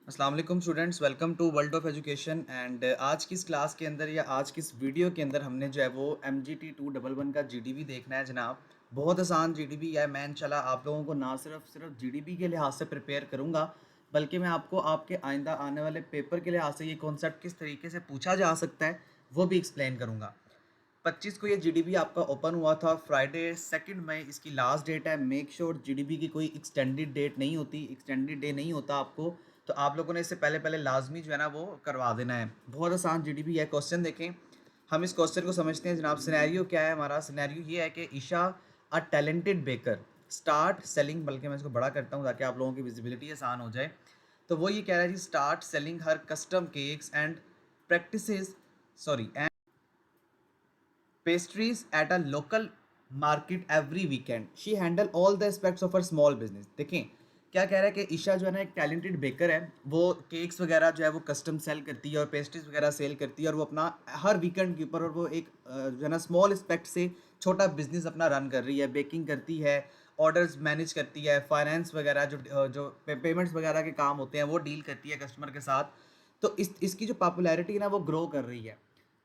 अस्सलाम वालेकुम students, welcome to world of education. And आज की इस क्लास के अंदर या आज की इस वीडियो के अंदर हमने जो है वो MGT 211 का GDP देखना है जनाब। बहुत आसान GDP है। मैं इंशाल्लाह आप लोगों को ना सिर्फ GDP के लिहाज से प्रिपेयर करूंगा, बल्कि मैं आपको आपके आइंदा आने वाले पेपर के लिहाज से ये कॉन्सेप्ट किस तरीके से पूछा जा सकता है वो भी एक्सप्लेन करूंगा। 25 को ये जीडीपी आपका ओपन हुआ था, फ्राइडे 2 मई इसकी लास्ट डेट है। मेक श्योर जीडीपी की कोई एक्सटेंडेड डेट नहीं होती, एक्सटेंडेड डे नहीं होता आपको, तो आप लोगों ने इससे पहले पहले लाजमी जो है ना वो करवा देना है। बहुत आसान जीडीपी है। क्वेश्चन देखें, हम इस क्वेश्चन को समझते हैं जनाब। सिनेरियो क्या है हमारा? सिनेरियो ये है कि Isha a talented baker start selling, बल्कि मैं इसको बड़ा करता हूँ ताकि आप लोगों की विजिबिलिटी आसान हो जाए। तो वो ये कह रहा है जी, start selling her custom cakes and practices, sorry, pastries at a local market every weekend. She handle all the aspects of her small business. देखें क्या कह रहा है कि ईशा जो है ना एक टैलेंटेड बेकर है। वो केक्स वगैरह जो है वो कस्टम सेल करती है और पेस्ट्रीज वगैरह सेल करती है, और वो अपना हर वीकेंड के ऊपर, और वो एक जो है ना स्मॉल एस्पेक्ट से छोटा बिजनेस अपना रन कर रही है। बेकिंग करती है, ऑर्डर्स मैनेज करती है, फाइनेंस वगैरह जो पेमेंट्स वगैरह के काम होते हैं वो डील करती है कस्टमर के साथ। तो इसकी जो पॉपुलैरिटी है ना वो ग्रो कर रही है।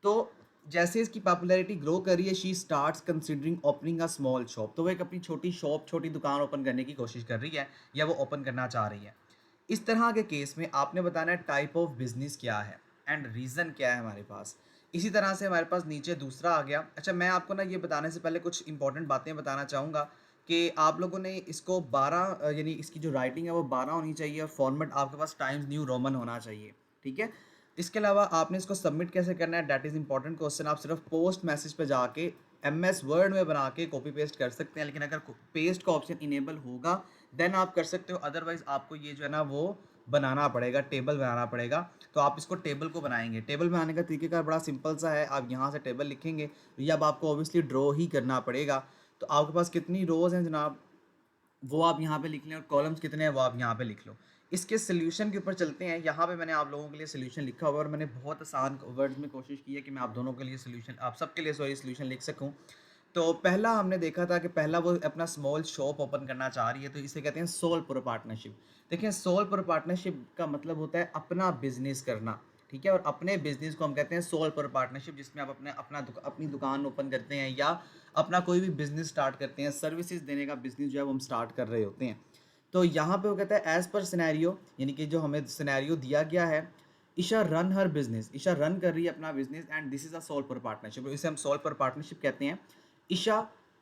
तो जैसे इसकी पॉपुलैरिटी ग्रो कर रही है, she starts considering opening a small shop. तो वो एक अपनी छोटी शॉप, छोटी दुकान ओपन करने की कोशिश कर रही है, या वो ओपन करना चाह रही है। इस तरह के केस में आपने बताना है टाइप ऑफ बिजनेस क्या है एंड रीज़न क्या है हमारे पास। इसी तरह से हमारे पास नीचे दूसरा आ गया। अच्छा, मैं आपको ना ये बताने से पहले कुछ इंपॉर्टेंट बातें बताना चाहूँगा कि आप लोगों ने इसको 12 यानी इसकी जो राइटिंग है वो 12 होनी चाहिए, और फॉर्मेट आपके पास टाइम्स न्यू रोमन होना चाहिए। ठीक है। इसके अलावा आपने इसको सबमिट कैसे करना है, डैट इज़ इंपॉर्टेंट क्वेश्चन। आप सिर्फ पोस्ट मैसेज पे जाके MS वर्ड में बना के कॉपी पेस्ट कर सकते हैं, लेकिन अगर पेस्ट का ऑप्शन इनेबल होगा देन आप कर सकते हो, अदरवाइज आपको ये जो है ना वो बनाना पड़ेगा, टेबल बनाना पड़ेगा। तो आप इसको टेबल को बनाएंगे। टेबल बनाने का तरीकेकार बड़ा सिंपल सा है। आप यहाँ से टेबल लिखेंगे, ये अब आपको ऑब्वियसली ड्रॉ ही करना पड़ेगा। तो आपके पास कितनी रोज़ हैं जनाब, वो आप यहाँ पे लिख लें, और कॉलम्स कितने हैं वो आप यहाँ पे लिख लो। इसके सोल्यूशन के ऊपर चलते हैं। यहाँ पे मैंने आप लोगों के लिए सोल्यूशन लिखा हुआ है, और मैंने बहुत आसान वर्ड्स में कोशिश की है कि मैं आप दोनों के लिए सोल्यूशन, आप सबके लिए सॉरी सोल्यूशन लिख सकूँ। तो पहला हमने देखा था कि पहला वो अपना स्मॉल शॉप ओपन करना चाह रही है, तो इसे कहते हैं सोल प्रो पार्टनरशिप। देखिए, सोल प्रो पार्टनरशिप का मतलब होता है अपना बिजनेस करना। ठीक है, और अपने बिजनेस को हम कहते हैं सोल प्रो पार्टनरशिप, जिसमें आप अपनी दुकान ओपन करते हैं या अपना कोई भी बिजनेस स्टार्ट करते हैं, सर्विसेज देने का बिजनेस जो है वो हम स्टार्ट कर रहे होते हैं। तो यहाँ पे वो कहता है एज पर सिनेरियो, यानी कि जो हमें सिनेरियो दिया गया है, Isha run her business, Isha run कर रही है अपना business, and this is a sole proprietorship, इसे हम सोल पर पार्टनरशिप कहते हैं। Isha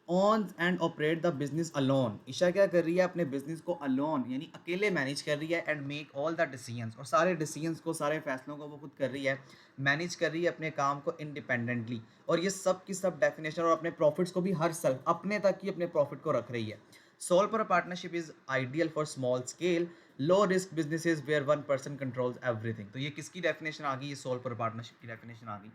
own and operate the business alone, Isha क्या कर रही है, अपने बिजनेस को अलोन यानी अकेले मैनेज कर रही है, and make all the decisions, और सारे डिसीजंस को, सारे फैसलों को वो खुद कर रही है, मैनेज कर रही है अपने काम को इंडिपेंडेंटली। और ये सब की सब डेफिनेशन, और अपने प्रॉफिट्स को भी हर साल अपने तक ही अपने प्रॉफिट को रख रही है। Sole proprietorship is ideal for small scale low risk businesses where one person controls everything. तो ये किसकी डेफिनेशन आ गई? ये सोल पर पार्टनरशिप की डेफिनेशन आ गई।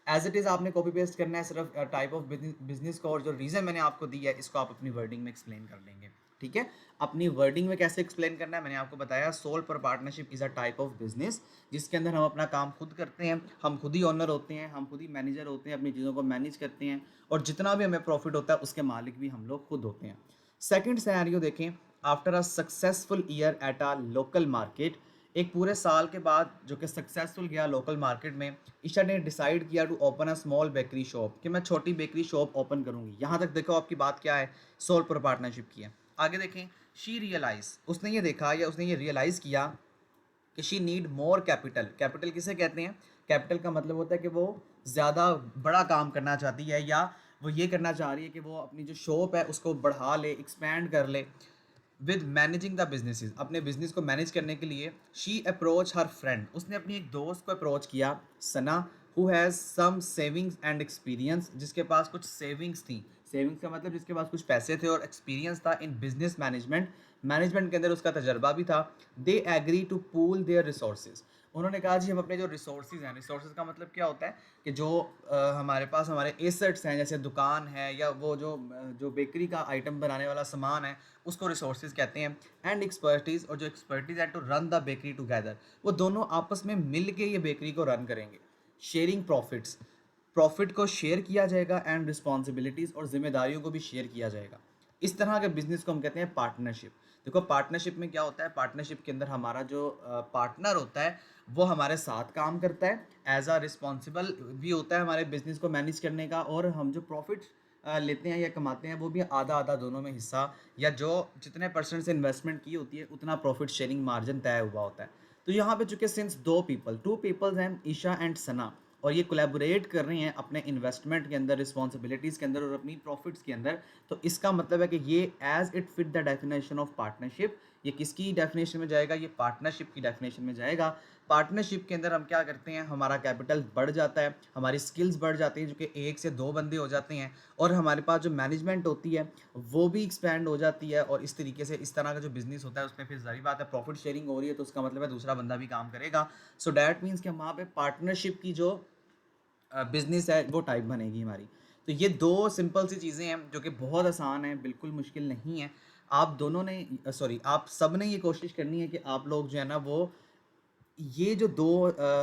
एज इट इज़ आपने कॉपी पेस्ट करना है सिर्फ टाइप ऑफ बिजनेस को, और जो रीज़न मैंने आपको दिया है इसको आप अपनी वर्डिंग में एक्सप्लेन कर लेंगे। ठीक है, अपनी वर्डिंग में कैसे एक्सप्लेन करना है मैंने आपको बताया। सोल पर partnership is a type of business जिसके अंदर हम अपना काम खुद करते हैं, हम खुद ही ओनर होते हैं, हम खुद ही मैनेजर होते हैं, अपनी चीज़ों को मैनेज करते हैं, और जितना भी हमें प्रॉफिट होता है उसके मालिक भी हम लोग खुद होते हैं। सेकंड सिनेरियो देखें, after a successful year at a local market, एक पूरे साल के बाद जो कि सक्सेसफुल गया लोकल मार्केट में, ईशा ने डिसाइड किया to open a small bakery shop, कि मैं छोटी बेकरी शॉप ओपन करूंगी। यहाँ तक देखो आपकी बात क्या है, सोल पर पार्टनरशिप की है। आगे देखें, शी रियलाइज, उसने ये देखा या उसने ये रियलाइज़ किया कि she need more capital. Capital किसे कहते हैं? कैपिटल का मतलब होता है कि वो ज़्यादा बड़ा काम करना चाहती है, या वो ये करना चाह रही है कि वो अपनी जो शॉप है उसको बढ़ा ले, एक्सपैंड कर ले। विद मैनेजिंग द बिजनेसेस, अपने बिजनेस को मैनेज करने के लिए शी अप्रोच हर फ्रेंड, उसने अपनी एक दोस्त को अप्रोच किया, Sana, who has some savings and experience, जिसके पास कुछ सेविंग्स थी। सेविंग्स का मतलब जिसके पास कुछ पैसे थे, और एक्सपीरियंस था इन बिजनेस मैनेजमेंट, मैनेजमेंट के अंदर उसका तजर्बा भी था। They agree to pool their resources, उन्होंने कहा जी हम अपने जो रिसोर्सेज हैं, रिसोर्सेज का मतलब क्या होता है कि जो हमारे पास हमारे एसेट्स हैं, जैसे दुकान है या वो जो बेकरी का आइटम बनाने वाला सामान है, उसको रिसोर्सेज कहते हैं। एंड एक्सपर्टीज़, और जो एक्सपर्टीज़ है to run the bakery together, वो दोनों आपस में मिल के ये बेकरी को रन करेंगे। शेयरिंग प्रॉफिट्स, प्रॉफिट को शेयर किया जाएगा, एंड रिस्पॉन्सिबिलिटीज़, और जिम्मेदारियों को भी शेयर किया जाएगा। इस तरह के बिजनेस को हम कहते हैं पार्टनरशिप। देखो पार्टनरशिप में क्या होता है, पार्टनरशिप के अंदर हमारा जो पार्टनर होता है वो हमारे साथ काम करता है, एज अ रिस्पॉन्सिबल भी होता है हमारे बिजनेस को मैनेज करने का, और हम जो प्रॉफिट लेते हैं या कमाते हैं वो भी आधा आधा दोनों में हिस्सा, या जो जितने परसेंट से इन्वेस्टमेंट की होती है उतना प्रॉफिट शेयरिंग मार्जिन तय हुआ होता है। तो यहाँ पे चूंकि सिंस टू पीपल्स हैं, ईशा एंड सना, और ये कोलैबोरेट कर रही हैं अपने इन्वेस्टमेंट के अंदर, रिस्पॉन्सिबिलिटीज़ के अंदर और अपनी प्रॉफिट्स के अंदर, तो इसका मतलब है कि ये as it fit the definition of partnership, ये किसकी डेफिनेशन में जाएगा, ये पार्टनरशिप की डेफिनेशन में जाएगा। पार्टनरशिप के अंदर हम क्या करते हैं, हमारा कैपिटल बढ़ जाता है, हमारी स्किल्स बढ़ जाती हैं, जो कि एक से दो बंदे हो जाते हैं, और हमारे पास जो मैनेजमेंट होती है वो भी एक्सपैंड हो जाती है, और इस तरीके से इस तरह का जो बिजनेस होता है उसमें फिर जारी बात है प्रॉफिट शेयरिंग हो रही है, तो उसका मतलब है दूसरा बंदा भी काम करेगा। सो डैट मीन्स कि हम वहाँ पे पार्टनरशिप की जो बिजनेस है वो टाइप बनेगी हमारी। तो ये दो सिंपल सी चीज़ें हैं जो कि बहुत आसान है, बिल्कुल मुश्किल नहीं है। आप दोनों ने सॉरी आप सब ने ये कोशिश करनी है कि आप लोग जो है ना वो ये जो दो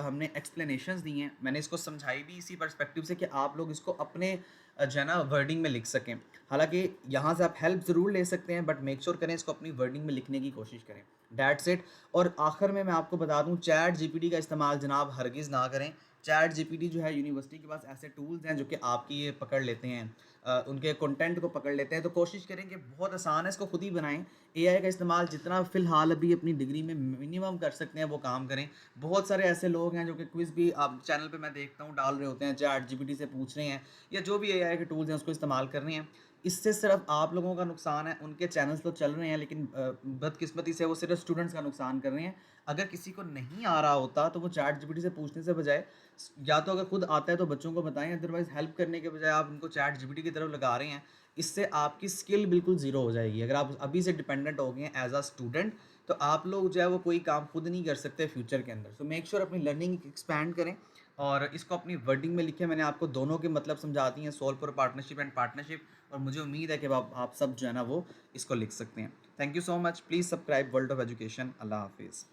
हमने एक्सप्लेनेशंस दी हैं, मैंने इसको समझाई भी इसी पर्सपेक्टिव से कि आप लोग इसको अपने जो है ना वर्डिंग में लिख सकें। हालांकि यहाँ से आप हेल्प ज़रूर ले सकते हैं, बट मेक श्योर करें इसको अपनी वर्डिंग में लिखने की कोशिश करें। That's it. और आखिर में मैं आपको बता दूं, चैट जीपीटी का इस्तेमाल जनाब हरगिज़ ना करें। चैट जीपीटी जो है, यूनिवर्सिटी के पास ऐसे टूल्स हैं जो कि आपकी ये पकड़ लेते हैं, उनके कंटेंट को पकड़ लेते हैं, तो कोशिश करें कि बहुत आसान है, इसको खुद ही बनाएं। एआई का इस्तेमाल जितना फ़िलहाल अभी अपनी डिग्री में मिनिमम कर सकते हैं वो काम करें। बहुत सारे ऐसे लोग हैं जो कि क्विज़ भी आप चैनल पे मैं देखता हूँ डाल रहे होते हैं, चैट जीपीटी से पूछ रहे हैं, या जो भी एआई के टूल्स हैं उसको इस्तेमाल कर रहे हैं। इससे सिर्फ आप लोगों का नुकसान है, उनके चैनल्स तो चल रहे हैं, लेकिन बदकिस्मती से वो सिर्फ स्टूडेंट्स का नुकसान कर रहे हैं। अगर किसी को नहीं आ रहा होता तो वो चैट जीपीटी से पूछने से बजाय, या तो अगर खुद आता है तो बच्चों को बताएं, अदरवाइज हेल्प करने के बजाय आप उनको चैट जीपीटी की तरफ लगा रहे हैं। इससे आपकी स्किल बिल्कुल ज़ीरो हो जाएगी। अगर आप अभी से डिपेंडेंट हो गए हैं एज अ स्टूडेंट, तो आप लोग जो है वो कोई काम खुद नहीं कर सकते फ्यूचर के अंदर। सो मेक श्योर अपनी लर्निंग एक्सपैंड करें और इसको अपनी वर्डिंग में लिखें। मैंने आपको दोनों के मतलब समझा दी हैं, solve for partnership and partnership, और मुझे उम्मीद है कि आप सब जो है ना वो इसको लिख सकते हैं। Thank you so much. Please subscribe World of Education. अल्लाह हाफिज़।